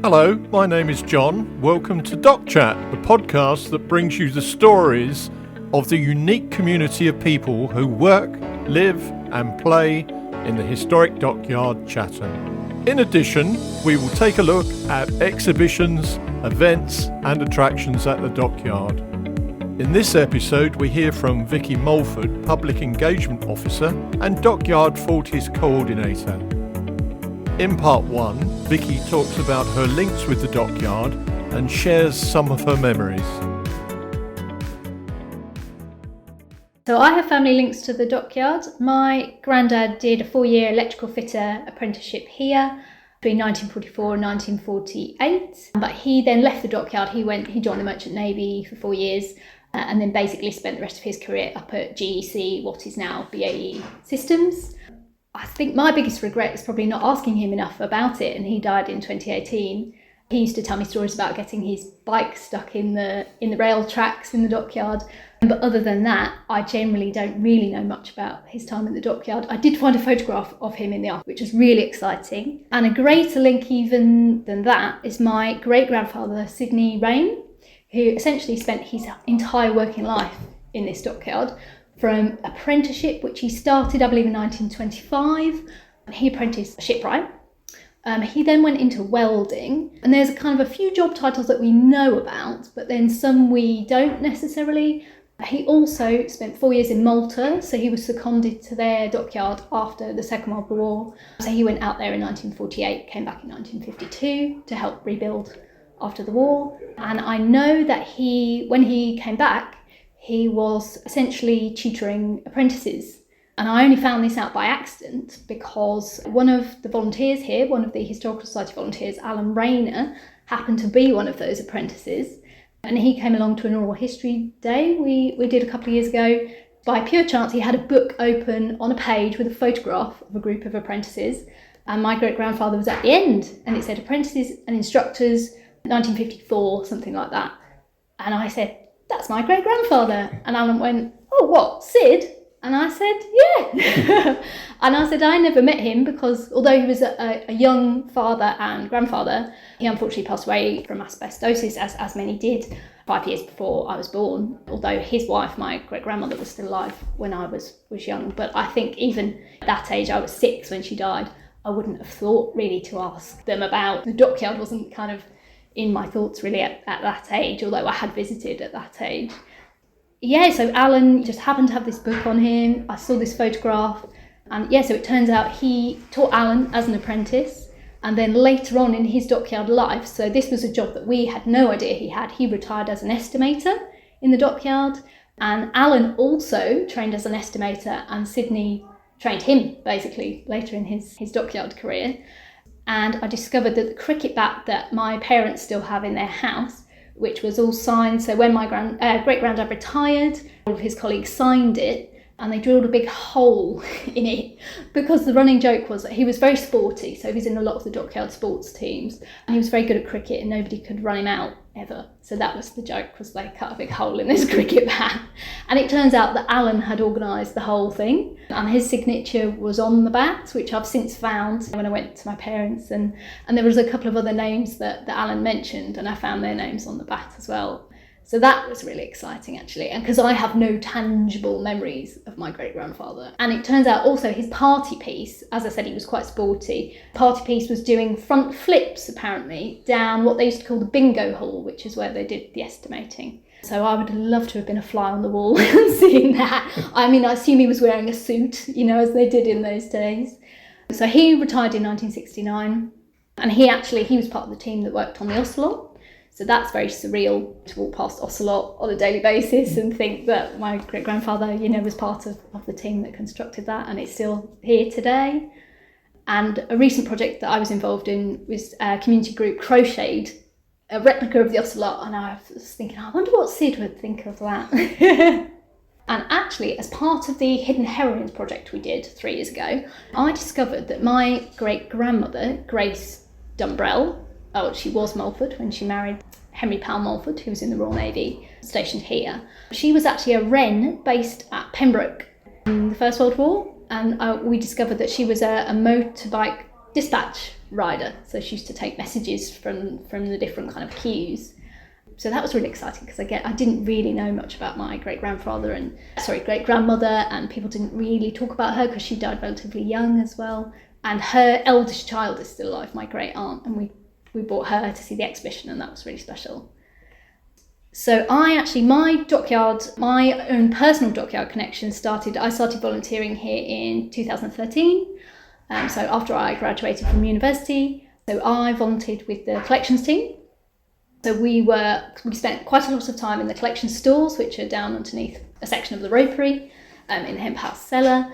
Hello, my name is John. Welcome to Dock Chat, the podcast that brings you the stories of the unique community of people who work, live and play in the historic Dockyard, Chatham. In addition, we will take a look at exhibitions, events and attractions at the Dockyard. In this episode, we hear from Vikkie Mulford, Public Engagement Officer and Dockyard40's Co-ordinator. In part 1, Vikkie talks about her links with the Dockyard and shares some of her memories. So I have family links to the Dockyard. My granddad did a 4-year electrical fitter apprenticeship here between 1944 and 1948. But he then left the Dockyard. He joined the Merchant Navy for 4 years and then basically spent the rest of his career up at GEC, what is now BAE Systems. I think my biggest regret is probably not asking him enough about it, and he died in 2018. He used to tell me stories about getting his bike stuck in the rail tracks in the Dockyard. But other than that, I generally don't really know much about his time in the Dockyard. I did find a photograph of him in the archive, which was really exciting. And a greater link even than that is my great-grandfather, Sidney Raine, who essentially spent his entire working life in this Dockyard, from apprenticeship, which he started, I believe, in 1925. He apprenticed shipwright. He then went into welding, and there's a kind of a few job titles that we know about, but then some we don't necessarily. He also spent 4 years in Malta, so he was seconded to their Dockyard after the Second World War. So he went out there in 1948, came back in 1952 to help rebuild after the war. And I know that when he came back, he was essentially tutoring apprentices. And I only found this out by accident because one of the volunteers here, one of the Historical Society volunteers, Alan Rayner, happened to be one of those apprentices. And he came along to an oral history day we did a couple of years ago. By pure chance, he had a book open on a page with a photograph of a group of apprentices. And my great-grandfather was at the end, and it said apprentices and instructors, 1954, something like that. And I said, "That's my great-grandfather." And Alan went, "Oh, what, Sid?" And I said, "Yeah." And I said, I never met him because although he was a young father and grandfather, he unfortunately passed away from asbestosis, as many did, 5 years before I was born. Although his wife, my great-grandmother, was still alive when I was young. But I think even at that age, I was 6 when she died, I wouldn't have thought really to ask them about. The Dockyard wasn't kind of in my thoughts really at that age, although I had visited at that age. Yeah, so Alan just happened to have this book on him. I saw this photograph, and yeah, so it turns out he taught Alan as an apprentice, and then later on in his Dockyard life, so this was a job that we had no idea he retired as an estimator in the Dockyard, and Alan also trained as an estimator, and Sidney trained him basically later in his Dockyard career. And I discovered that the cricket bat that my parents still have in their house, which was all signed, so when my great-granddad retired, all of his colleagues signed it, and they drilled a big hole in it, because the running joke was that he was very sporty, so he was in a lot of the Dockyard sports teams, and he was very good at cricket, and nobody could run him out ever. So that was the joke, was they cut a big hole in this cricket bat. And it turns out that Alan had organised the whole thing, and his signature was on the bat, which I've since found when I went to my parents, and there was a couple of other names that Alan mentioned, and I found their names on the bat as well. So that was really exciting, actually, and because I have no tangible memories of my great-grandfather. And it turns out also his party piece, as I said, he was quite sporty, party piece was doing front flips, apparently, down what they used to call the bingo hall, which is where they did the estimating. So I would love to have been a fly on the wall seeing that. I mean, I assume he was wearing a suit, as they did in those days. So he retired in 1969, and he was part of the team that worked on the Ocelot. So that's very surreal to walk past Ocelot on a daily basis and think that my great-grandfather, was part of the team that constructed that, and it's still here today. And a recent project that I was involved in was a community group crocheted a replica of the Ocelot, and I was thinking, I wonder what Sid would think of that. And actually, as part of the Hidden Heroines project we did 3 years ago, I discovered that my great-grandmother, Grace Dumbrell, she was Mulford when she married Henry Powell Mulford, who was in the Royal Navy, stationed here. She was actually a Wren based at Pembroke in the First World War, and we discovered that she was a motorbike dispatch rider. So she used to take messages from the different kind of queues. So that was really exciting because I didn't really know much about my great-grandmother, and people didn't really talk about her because she died relatively young as well. And her eldest child is still alive, my great-aunt, and we brought her to see the exhibition, and that was really special. So my own personal Dockyard connection I started volunteering here in 2013. So after I graduated from university, so I volunteered with the collections team. So we spent quite a lot of time in the collection stalls, which are down underneath a section of the ropery, in the hemp house cellar,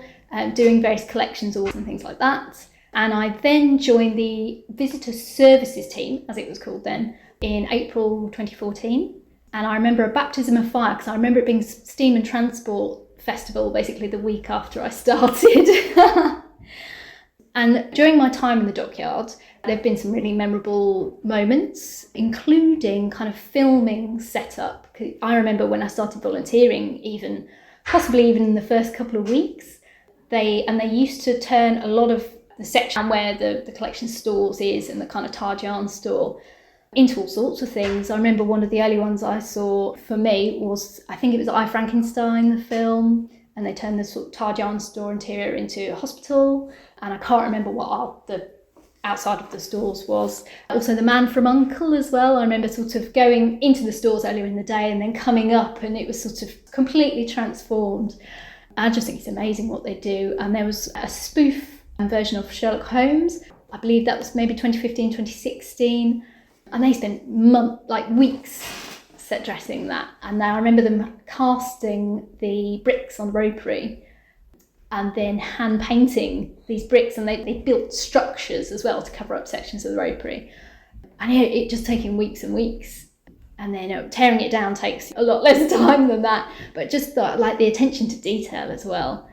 doing various collections orders and things like that. And I then joined the visitor services team, as it was called then, in April 2014. And I remember a baptism of fire, because I remember it being Steam and Transport Festival, basically the week after I started. And during my time in the Dockyard, there have been some really memorable moments, including kind of filming setup. I remember when I started volunteering, possibly even in the first couple of weeks, they used to turn a lot of the section where the collection stores is and the kind of tarred yarn store into all sorts of things. I remember one of the early ones I saw for me was, I think it was I, Frankenstein, the film, and they turned the sort of tarred yarn store interior into a hospital, and I can't remember what the outside of the stores was. Also the Man from U.N.C.L.E. as well. I remember sort of going into the stores earlier in the day and then coming up, and it was sort of completely transformed. I just think it's amazing what they do. And there was a spoof version of Sherlock Holmes. I believe that was maybe 2015, 2016. And they spent weeks set dressing that. And I remember them casting the bricks on the ropery and then hand painting these bricks, and they built structures as well to cover up sections of the ropery. And it just taking weeks and weeks. And then tearing it down takes a lot less time than that. But just the attention to detail as well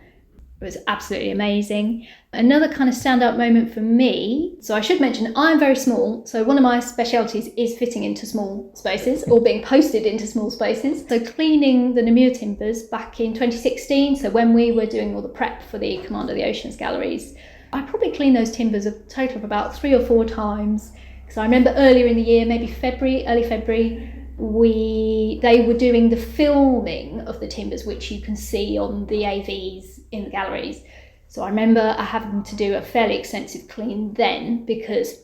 was absolutely amazing. Another kind of standout moment for me, so I should mention I'm very small, so one of my specialities is fitting into small spaces or being posted into small spaces. So cleaning the Namur timbers back in 2016, so when we were doing all the prep for the Command of the Oceans galleries, I probably cleaned those timbers a total of about 3 or 4 times. Because I remember earlier in the year, maybe early February, they were doing the filming of the timbers, which you can see on the AVs in the galleries. So I remember having to do a fairly extensive clean then, because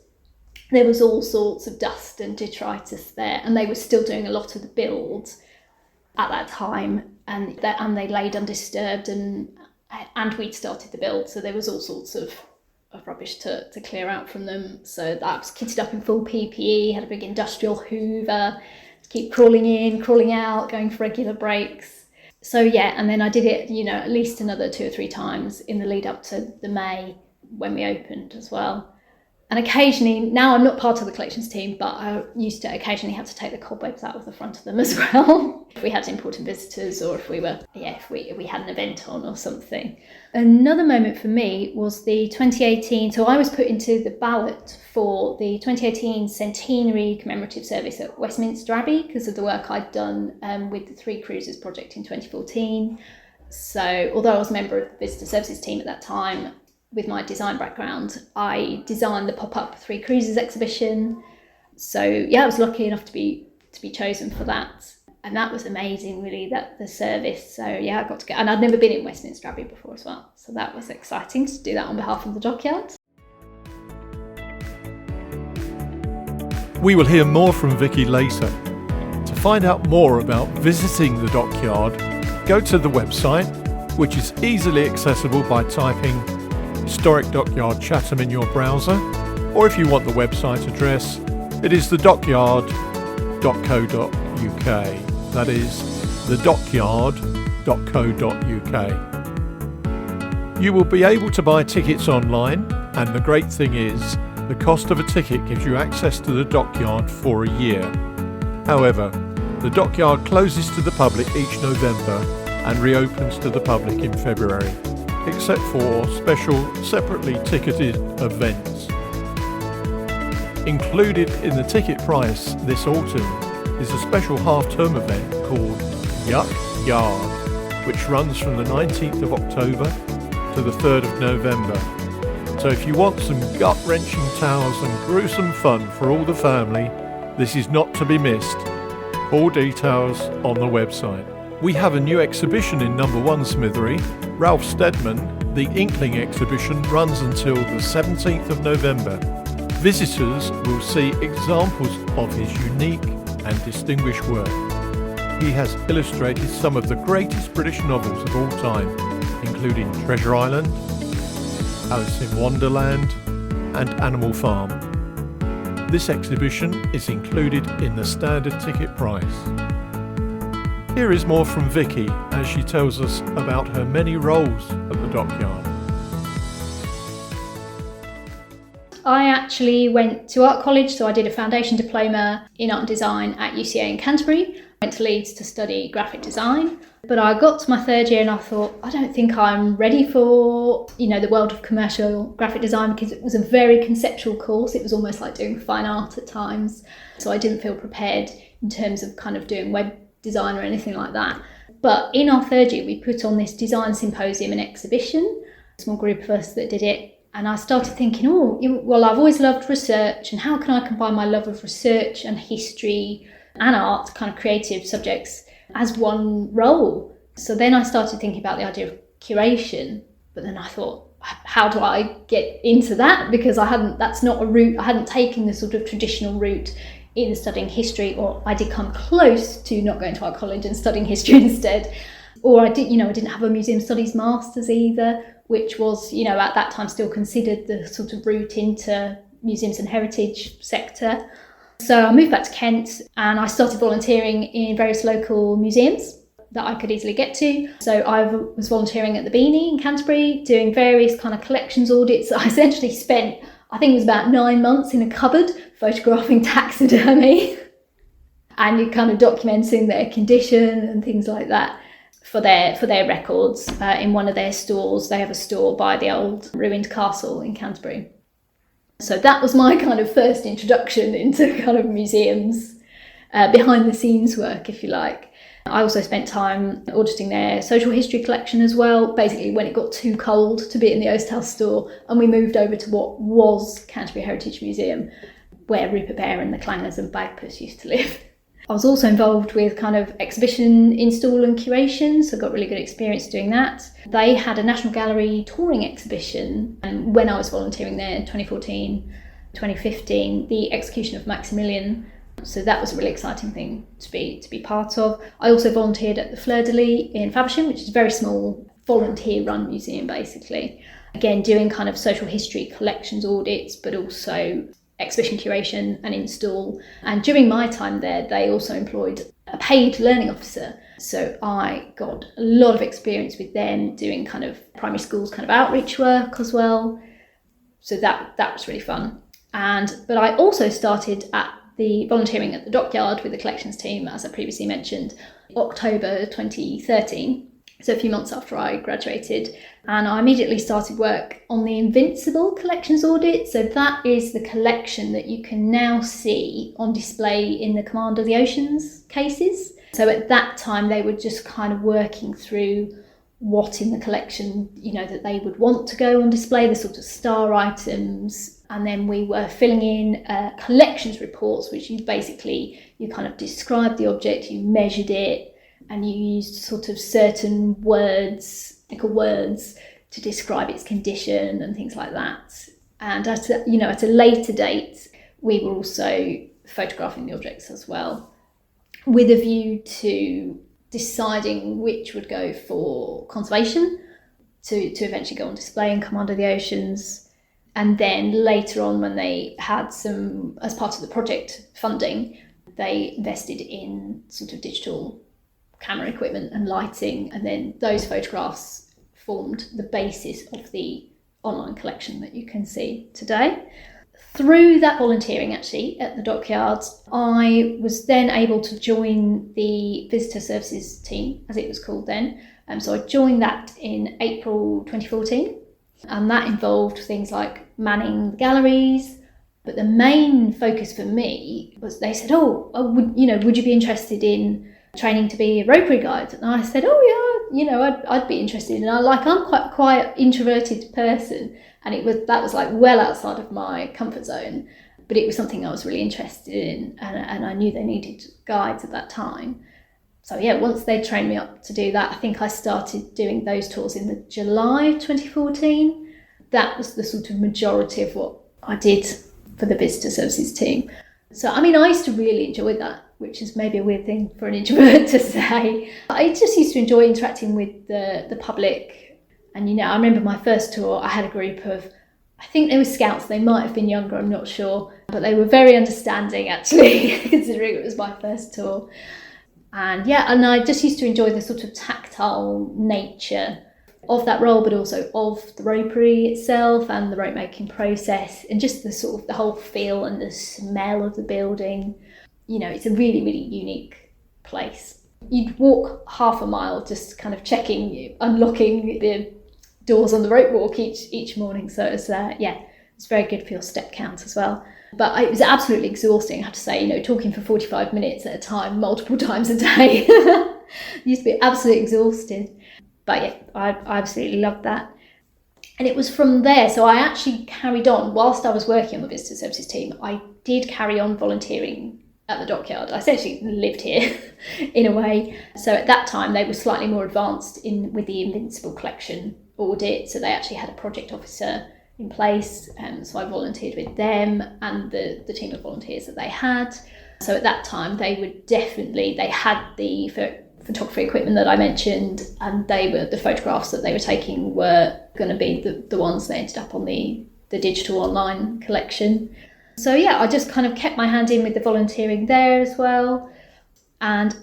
there was all sorts of dust and detritus there, and they were still doing a lot of the builds at that time, and they laid undisturbed, and we'd started the build, so there was all sorts of rubbish to clear out from them. So that was kitted up in full PPE, had a big industrial hoover to keep crawling in, crawling out, going for regular breaks. So yeah, and then I did it, at least another 2 or 3 times in the lead up to the May when we opened as well. And occasionally, now I'm not part of the collections team, but I used to occasionally have to take the cobwebs out of the front of them as well. If we had important visitors, or if we had an event on or something. Another moment for me was the 2018, so I was put into the ballot for the 2018 Centenary Commemorative Service at Westminster Abbey because of the work I'd done with the 3 Cruises project in 2014. So although I was a member of the Visitor Services team at that time, with my design background, I designed the pop-up 3 Cruises exhibition. So yeah, I was lucky enough to be chosen for that. And that was amazing, really, that the service. So yeah, I got to go, and I'd never been in Westminster Abbey before as well. So that was exciting to do that on behalf of the Dockyard. We will hear more from Vikkie later. To find out more about visiting the Dockyard, go to the website, which is easily accessible by typing Historic Dockyard Chatham in your browser, or if you want the website address, it is thedockyard.co.uk. That is thedockyard.co.uk. You will be able to buy tickets online, and the great thing is the cost of a ticket gives you access to the Dockyard for a year. However, the Dockyard closes to the public each November and reopens to the public in February, except for special separately ticketed events. Included in the ticket price this autumn is a special half-term event called Dockyard, which runs from the 19th of October to the 3rd of November. So if you want some gut-wrenching tales and gruesome fun for all the family, this is not to be missed. All details on the website. We have a new exhibition in number 1 Smithery. Ralph Steadman, the Inkling exhibition, runs until the 17th of November. Visitors will see examples of his unique and distinguished work. He has illustrated some of the greatest British novels of all time, including Treasure Island, Alice in Wonderland and Animal Farm. This exhibition is included in the standard ticket price. Here is more from Vikkie as she tells us about her many roles at the Dockyard. I actually went to art college, so I did a foundation diploma in art and design at UCA in Canterbury. I went to Leeds to study graphic design, but I got to my 3rd year and I thought, I don't think I'm ready for, the world of commercial graphic design, because it was a very conceptual course. It was almost like doing fine art at times. So I didn't feel prepared in terms of kind of doing web design or anything like that. But in our 3rd year, we put on this design symposium and exhibition, a small group of us that did it. And I started thinking, I've always loved research, and how can I combine my love of research and history and art, kind of creative subjects, as one role? So then I started thinking about the idea of curation, but then I thought, how do I get into that? Because that's not a route, I hadn't taken the sort of traditional route in studying history, or I did come close to not going to art college and studying history instead. Or I didn't have a museum studies masters either, which was, at that time still considered the sort of route into museums and heritage sector. So I moved back to Kent and I started volunteering in various local museums that I could easily get to. So I was volunteering at the Beanie in Canterbury, doing various kind of collections audits. I essentially spent, I think it was about 9 months in a cupboard photographing taxidermy and you're kind of documenting their condition and things like that for their records in one of their stores. They have a store by the old ruined castle in Canterbury. So that was my kind of first introduction into kind of museums, behind the scenes work, if you like. I also spent time auditing their social history collection as well, basically when it got too cold to be in the Oast House store, and we moved over to what was Canterbury Heritage Museum, where Rupert Bear and the Clangers and Bagpuss used to live. I was also involved with kind of exhibition install and curation, so I got really good experience doing that. They had a National Gallery touring exhibition, and when I was volunteering there in 2014, 2015, the execution of Maximilian. So that was a really exciting thing to be part of. I also volunteered at the Fleur de Lis in Faversham, which is a very small volunteer-run museum, basically. Again, doing kind of social history collections audits, but also exhibition curation and install. And during my time there, they also employed a paid learning officer. So I got a lot of experience with them doing kind of primary schools kind of outreach work as well. So that was really fun. But I also started at the volunteering at the Dockyard with the collections team, as I previously mentioned, October 2013. So a few months after I graduated, and I immediately started work on the Invincible collections audit. So that is the collection that you can now see on display in the Command of the Oceans cases. So at that time, they were just kind of working through what in the collection, that they would want to go on display, the sort of star items. And then we were filling in collections reports, which you kind of described the object, you measured it, and you used sort of certain words to describe its condition and things like that. And at a later date, we were also photographing the objects as well, with a view to deciding which would go for conservation to eventually go on display in Command of the Oceans. And then later on, when they had some, as part of the project funding, they invested in sort of digital camera equipment and lighting, and then those photographs formed the basis of the online collection that you can see today. Through that volunteering actually at the Dockyards, I was then able to join the visitor services team, as it was called then. So I joined that in April 2014, and that involved things like manning the galleries. But the main focus for me was, they said, would you be interested in training to be a ropery guide? And I said, I'd be interested. And I'm quite introverted person, And that was like well outside of my comfort zone, but it was something I was really interested in, and I knew they needed guides at that time. So yeah, once they trained me up to do that, I think I started doing those tours in the July of 2014. That was the sort of majority of what I did for the visitor services team. So, I mean, I used to really enjoy that, which is maybe a weird thing for an introvert to say. I just used to enjoy interacting with the public. And, you know, I remember my first tour, I had a group of, I think they were scouts, they might have been younger, I'm not sure, but they were very understanding actually, considering it was my first tour. And yeah, and I just used to enjoy the sort of tactile nature of that role, but also of the ropery itself and the rope making process, and just the sort of the whole feel and the smell of the building. You know, it's a really, really unique place. You'd walk half a mile just kind of checking, unlocking the doors on the rope walk each morning. So it's it's very good for your step count as well. But it was absolutely exhausting, I have to say, you know, talking for 45 minutes at a time, multiple times a day. Used to be absolutely exhausted. But yeah, I absolutely loved that. And it was from there, so I actually carried on, whilst I was working on the visitor services team, I did carry on volunteering at the Dockyard. I essentially lived here in a way. So at that time, they were slightly more advanced with the Invincible collection audit. So they actually had a project officer in place, so I volunteered with them and the team of volunteers that they had. So at that time they had the photography equipment that I mentioned, and the photographs that they were taking were going to be the ones that ended up on the digital online collection. So yeah, I just kind of kept my hand in with the volunteering there as well. And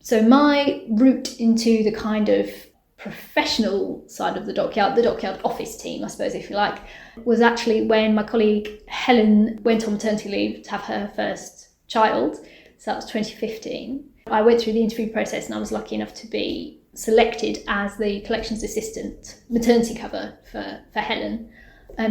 so my route into the kind of professional side of the Dockyard office team, I suppose, if you like, was actually when my colleague Helen went on maternity leave to have her first child. So that was 2015. I went through the interview process and I was lucky enough to be selected as the collections assistant maternity cover for Helen.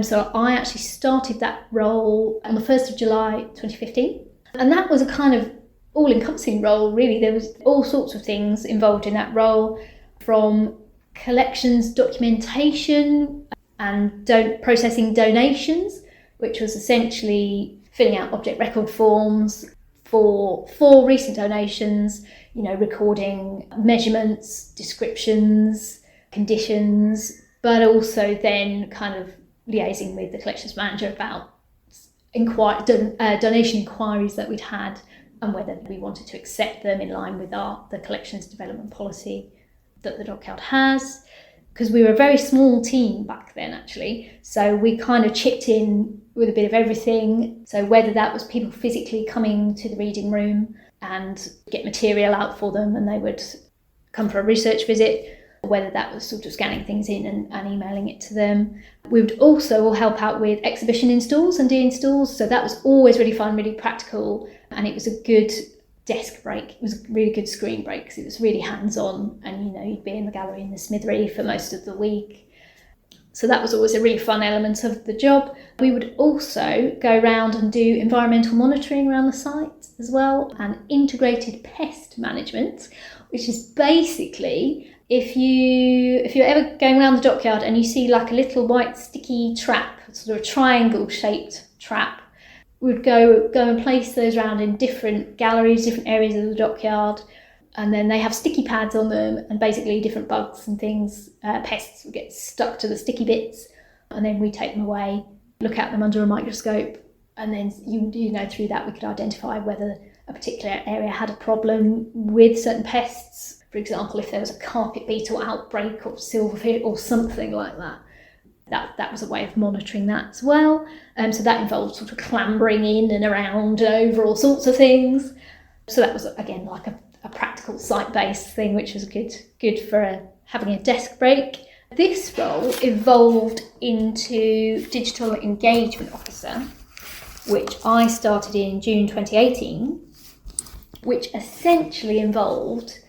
So I actually started that role on the 1st of July 2015. And that was a kind of all-encompassing role, really. There was all sorts of things involved in that role, from collections documentation and processing donations, which was essentially filling out object record forms for recent donations, you know, recording measurements, descriptions, conditions, but also then kind of liaising with the collections manager about donation inquiries that we'd had and whether we wanted to accept them in line with the collections development policy that the Dockyard has, because we were a very small team back then actually, so we kind of chipped in with a bit of everything. So whether that was people physically coming to the reading room and get material out for them and they would come for a research visit, or whether that was sort of scanning things in and emailing it to them. We would also help out with exhibition installs and de-installs, so that was always really fun, really practical, and it was a good desk break. It was a really good screen break because it was really hands-on, and you know, you'd be in the gallery in the smithery for most of the week. So that was always a really fun element of the job. We would also go around and do environmental monitoring around the site as well, and integrated pest management, which is basically if you're ever going around the Dockyard and you see like a little white sticky trap, sort of a triangle shaped trap, we'd go and place those around in different galleries, different areas of the Dockyard, and then they have sticky pads on them, and basically different bugs and things, pests would get stuck to the sticky bits, and then we take them away, look at them under a microscope, and then you know through that we could identify whether a particular area had a problem with certain pests. For example, if there was a carpet beetle outbreak or silverfish or something like that. That was a way of monitoring that as well. So that involved sort of clambering in and around and over all sorts of things. So that was, again, like a practical site-based thing, which was good for having a desk break. This role evolved into Digital Engagement Officer, which I started in June 2018, which essentially involved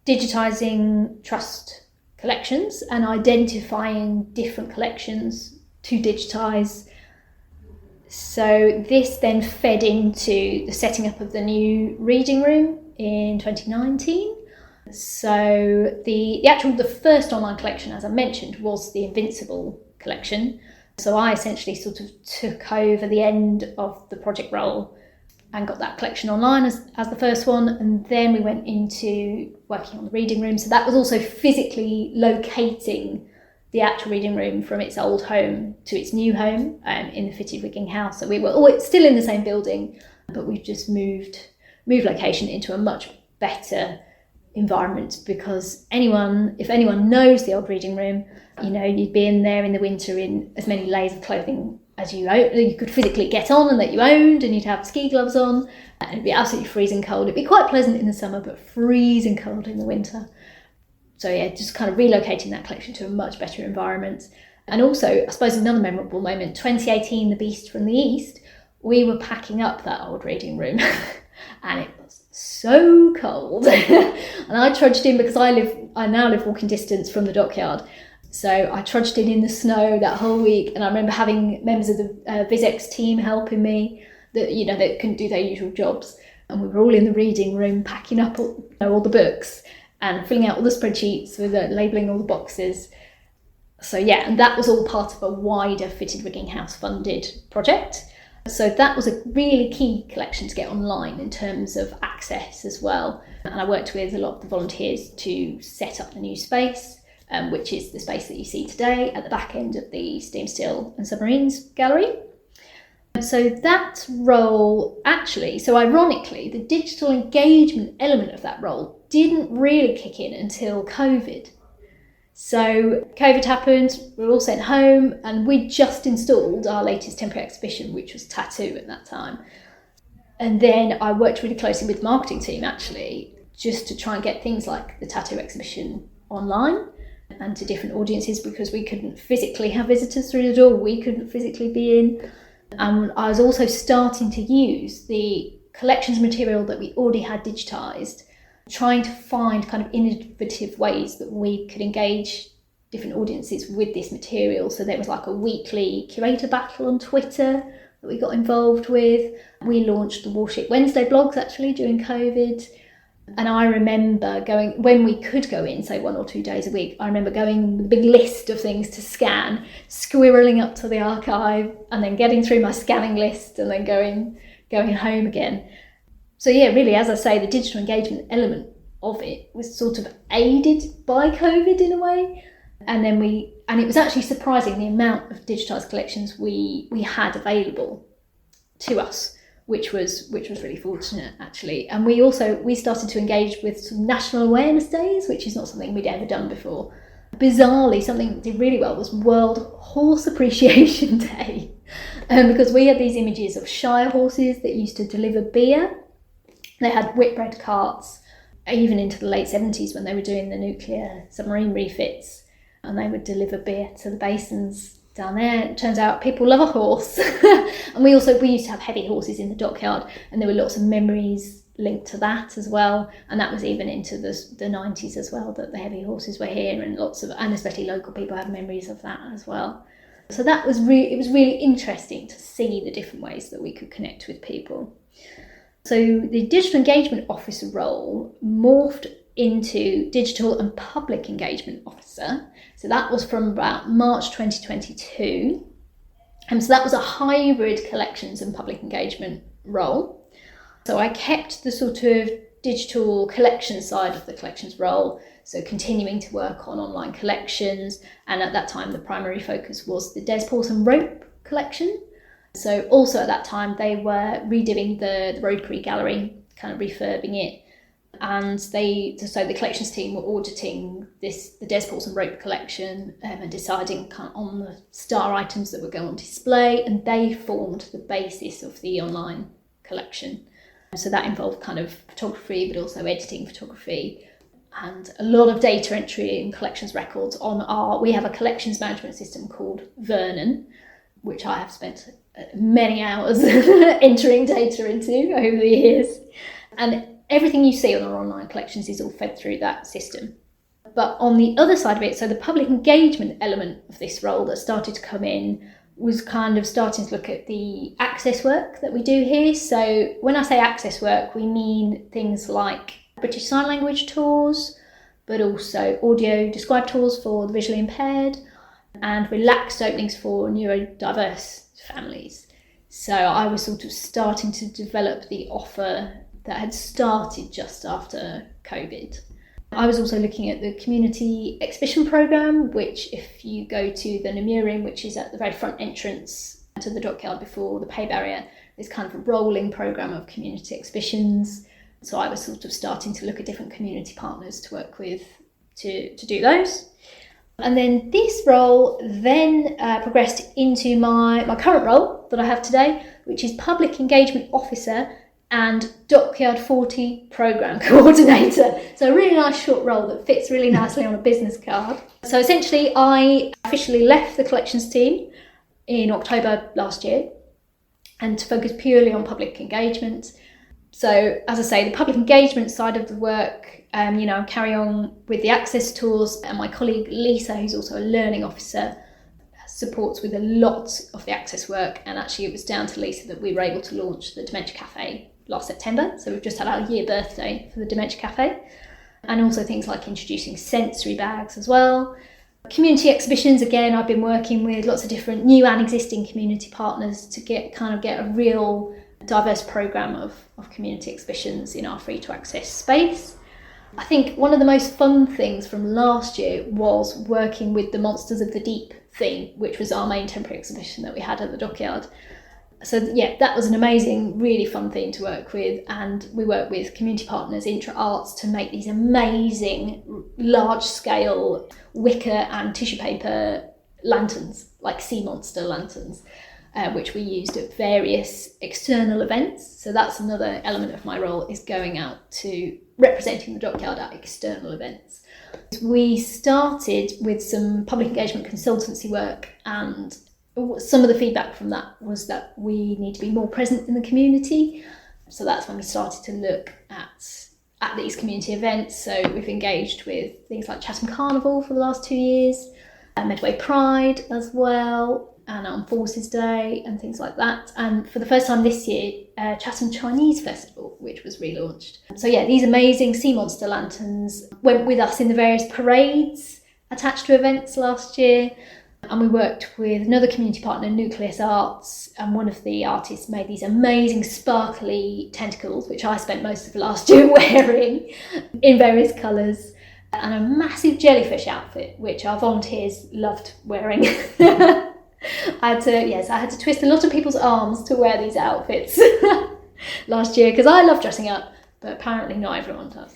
digitising trust collections and identifying different collections to digitise. So this then fed into the setting up of the new reading room in 2019. So the first online collection, as I mentioned, was the Invincible collection. So I essentially sort of took over the end of the project role and got that collection online as the first one. And then we went into working on the reading room. So that was also physically locating the actual reading room from its old home to its new home in the fitted rigging house. So we were always still in the same building, but we've just moved location into a much better environment, because if anyone knows the old reading room, you'd be in there in the winter in as many layers of clothing as you could physically get on and that you owned, and you'd have ski gloves on, and it'd be absolutely freezing cold. It'd be quite pleasant in the summer, but freezing cold in the winter. So yeah, just kind of relocating that collection to a much better environment. And also, I suppose another memorable moment, 2018, The Beast from the East, we were packing up that old reading room and it was so cold. And I trudged in, because I now live walking distance from the Dockyard. So I trudged in the snow that whole week, and I remember having members of the VisX team helping me that couldn't do their usual jobs. And we were all in the reading room packing up all the books and filling out all the spreadsheets with labelling all the boxes. So yeah, and that was all part of a wider fitted rigging house funded project. So that was a really key collection to get online in terms of access as well. And I worked with a lot of the volunteers to set up the new space, which is the space that you see today at the back end of the Steam Still and Submarines gallery. So that role ironically, the digital engagement element of that role didn't really kick in until COVID. So COVID happened, we were all sent home, and we just installed our latest temporary exhibition, which was Tattoo at that time. And then I worked really closely with the marketing team, actually, just to try and get things like the Tattoo exhibition online and to different audiences, because we couldn't physically have visitors through the door, we couldn't physically be in. And I was also starting to use the collections material that we already had digitised, trying to find kind of innovative ways that we could engage different audiences with this material. So there was like a weekly curator battle on Twitter that we got involved with. We launched the Warship Wednesday blogs actually during COVID. And I remember going, when we could go in, say 1 or 2 days a week, I remember going with a big list of things to scan, squirreling up to the archive, and then getting through my scanning list and then going home again. So yeah, really, as I say, the digital engagement element of it was sort of aided by COVID in a way. And it was actually surprising the amount of digitised collections we had available to us, which was really fortunate actually. And we started to engage with some national awareness days, which is not something we'd ever done before. Bizarrely, something that did really well was World Horse Appreciation Day, because we had these images of shire horses that used to deliver beer. They had whitbread carts, even into the late 70s when they were doing the nuclear submarine refits, and they would deliver beer to the basins down there. It turns out people love a horse. And we used to have heavy horses in the Dockyard, and there were lots of memories linked to that as well. And that was even into the 90s as well, that the heavy horses were here, and and especially local people have memories of that as well. So it was really interesting to see the different ways that we could connect with people. So the digital engagement officer role morphed into digital and public engagement officer. So that was from about March 2022. And so that was a hybrid collections and public engagement role. So I kept the sort of digital collection side of the collections role, so continuing to work on online collections. And at that time, the primary focus was the Des Pawson Rope collection. So also at that time, they were redoing the Ropery gallery, kind of refurbing it. And so the collections team were auditing the Des Pawson Rope collection and deciding kind of on the star items that would go on display, and they formed the basis of the online collection. So that involved kind of photography, but also editing photography, and a lot of data entry and collections records we have a collections management system called Vernon, which I have spent many hours entering data into over the years. And everything you see on our online collections is all fed through that system. But on the other side of it, so the public engagement element of this role that started to come in was kind of starting to look at the access work that we do here. So when I say access work, we mean things like British Sign Language tours, but also audio described tours for the visually impaired, and relaxed openings for neurodiverse families. So I was sort of starting to develop the offer that had started just after COVID. I was also looking at the community exhibition programme, which if you go to the Namurin, which is at the very front entrance to the Dockyard before the pay barrier, there's kind of a rolling programme of community exhibitions. So I was sort of starting to look at different community partners to work with to do those. And then this role then progressed into my current role that I have today, which is Public Engagement Officer and Dockyard40 Programme Co-ordinator. So a really nice short role that fits really nicely on a business card. So essentially I officially left the collections team in October last year and to focus purely on public engagement. So as I say, the public engagement side of the work, carry on with the access tours, and my colleague Lisa, who's also a learning officer, supports with a lot of the access work. And actually it was down to Lisa that we were able to launch the Dementia Cafe last September. So we've just had our year birthday for the Dementia Cafe, and also things like introducing sensory bags as well. Community exhibitions, again, I've been working with lots of different new and existing community partners to get a real diverse programme of community exhibitions in our free to access space. I think one of the most fun things from last year was working with the Monsters of the Deep theme, which was our main temporary exhibition that we had at the Dockyard. So yeah, that was an amazing, really fun theme to work with, and we worked with community partners, Intra Arts, to make these amazing large-scale wicker and tissue paper lanterns, like sea monster lanterns, which we used at various external events. So that's another element of my role, is going out to representing the Dockyard at external events. We started with some public engagement consultancy work, and some of the feedback from that was that we need to be more present in the community. So that's when we started to look at these community events. So we've engaged with things like Chatham Carnival for the last 2 years, Medway Pride as well, and Armed Forces Day and things like that. And for the first time this year, Chatham Chinese Festival, which was relaunched. So yeah, these amazing sea monster lanterns went with us in the various parades attached to events last year. And we worked with another community partner, Nucleus Arts, and one of the artists made these amazing sparkly tentacles, which I spent most of last year wearing in various colours, and a massive jellyfish outfit, which our volunteers loved wearing. I had to twist a lot of people's arms to wear these outfits last year, because I love dressing up, but apparently not everyone does.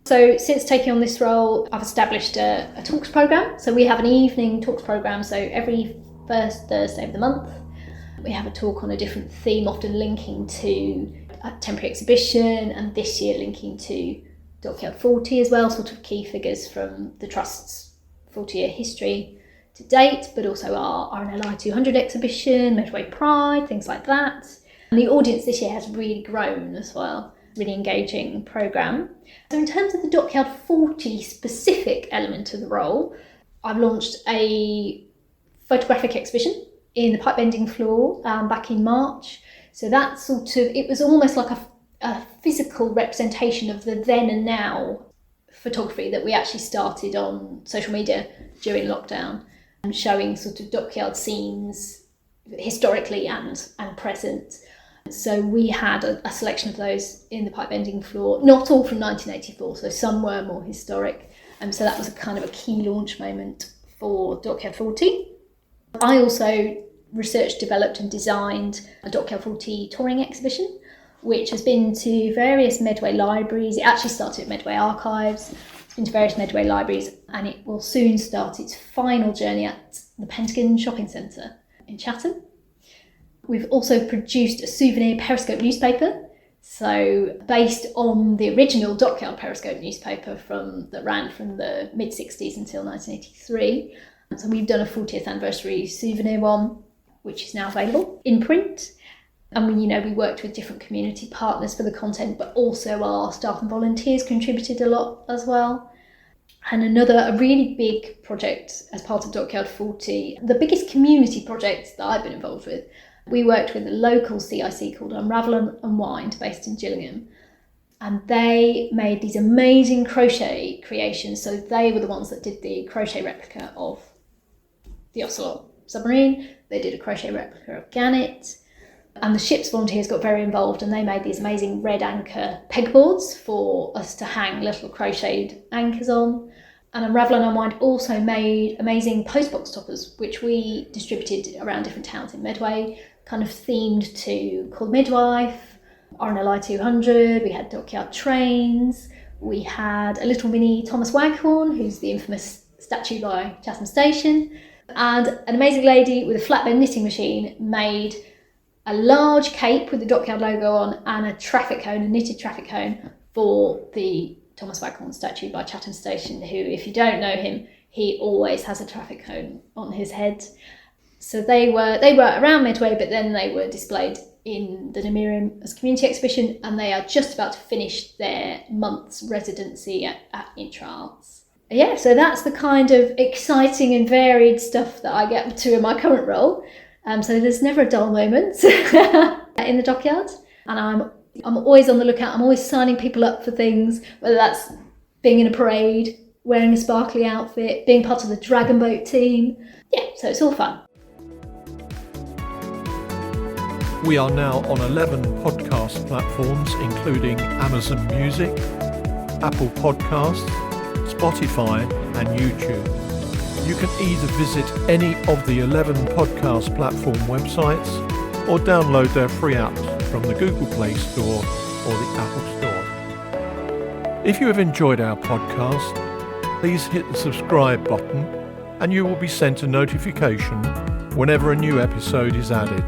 So since taking on this role, I've established a talks programme. So we have an evening talks programme. So every first Thursday of the month, we have a talk on a different theme, often linking to a temporary exhibition, and this year linking to Dockyard40 as well, sort of key figures from the Trust's 40-year history to date, but also our RNLI 200 exhibition, Medway Pride, things like that. And the audience this year has really grown as well. Really engaging programme. So in terms of the Dockyard40 specific element of the role, I've launched a photographic exhibition in the pipe bending floor back in March. So that it was almost like a physical representation of the then and now photography that we actually started on social media during lockdown, and showing sort of Dockyard scenes historically and present. So we had a selection of those in the pipe bending floor, not all from 1984, so some were more historic. So that was a kind of a key launch moment for Dockyard40. I also researched, developed and designed a Dockyard40 touring exhibition, which has been to various Medway libraries. It actually started at Medway Archives, it's been to various Medway libraries, and it will soon start its final journey at the Pentagon Shopping Centre in Chatham. We've also produced a souvenir Periscope newspaper, so based on the original Dockyard Periscope newspaper that ran from the mid-60s until 1983. So we've done a 40th anniversary souvenir one, which is now available in print. And we worked with different community partners for the content, but also our staff and volunteers contributed a lot as well. And a really big project as part of Dockyard40, the biggest community project that I've been involved with, we worked with a local CIC called Unravel and Wind, based in Gillingham, and they made these amazing crochet creations. So they were the ones that did the crochet replica of the Ocelot submarine. They did a crochet replica of Gannet. And the ship's volunteers got very involved, and they made these amazing red anchor pegboards for us to hang little crocheted anchors on. And Unravel and Unwind also made amazing postbox toppers, which we distributed around different towns in Medway, kind of themed to Call the Midwife, RNLI 200, we had Dockyard trains, we had a little mini Thomas Waghorn, who's the infamous statue by Chatham Station, and an amazing lady with a flatbed knitting machine made a large cape with the Dockyard logo on and a traffic cone, a knitted traffic cone for the Thomas Waghorn statue by Chatham Station, who, if you don't know him, he always has a traffic cone on his head. So they were around Medway, but then they were displayed in the Nemirium as a community exhibition, and they are just about to finish their month's residency at Intra-Arts. Yeah, so that's the kind of exciting and varied stuff that I get up to in my current role. So there's never a dull moment in the Dockyard, and I'm always on the lookout. I'm always signing people up for things, whether that's being in a parade, wearing a sparkly outfit, being part of the Dragon Boat team. Yeah, so it's all fun. We are now on 11 podcast platforms, including Amazon Music, Apple Podcasts, Spotify and YouTube. You can either visit any of the 11 podcast platform websites or download their free apps from the Google Play Store or the Apple Store. If you have enjoyed our podcast, please hit the subscribe button and you will be sent a notification whenever a new episode is added.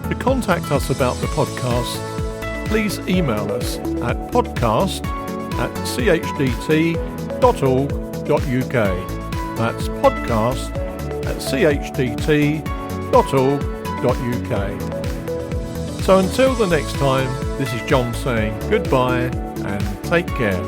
To contact us about the podcast, please email us at podcast@chdt.org.uk. That's podcast@chdt.org.uk. So until the next time, this is John saying goodbye and take care.